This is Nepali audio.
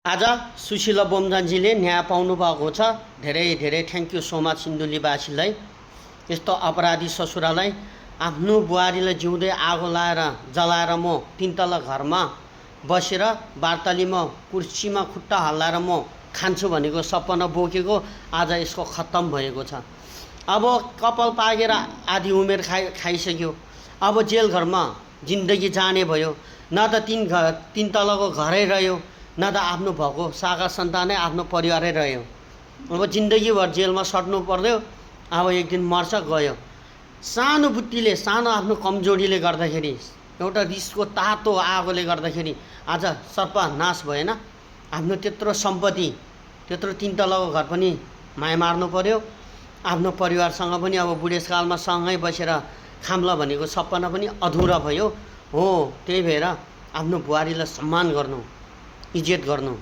आज सुशीला बोम्जानजीले न्याय पाउनु भएको छ। धेरै धेरै थ्याङ्क यू सो मच सिन्धुलीवासीलाई। यस्तो अपराधी ससुरालाई आफ्नो बुहारीलाई जिउँदै आगो लाएर जलाएर म तीन तला घरमा बसेर वार्तालीमा कुर्सीमा खुट्टा हल्लाएर म खान्छु भनेको सपना बोकेको आज यसको खत्तम भएको छ। अब कपाल पाकेर आधी उमेर खाइसक्यो। अब जेल घरमा जिन्दगी जाने भयो। न त तीन तलाको घरै रह्यो, न त आफ्नो भएको सागा सन्तानै आफ्नो परिवारै रह्यो। अब जिन्दगीभर जेलमा सट्नु पर्यो। अब एक दिन मर्छ गयो। सानो बुट्टीले, सानो आफ्नो कमजोरीले गर्दाखेरि, एउटा रिसको तातो आगोले गर्दाखेरि आज सर्वनाश भएन। आफ्नो त्यत्रो सम्पत्ति, त्यत्रो तीन तलाको घर पनि माया मार्नु पर्यो। आफ्नो परिवारसँग पनि अब बुढेसकालमा सँगै बसेर खाम्ला भनेको सपना पनि अधुरा भयो। हो, त्यही भएर आफ्नो बुहारीलाई सम्मान गर्नु, इज्जत गर्नु।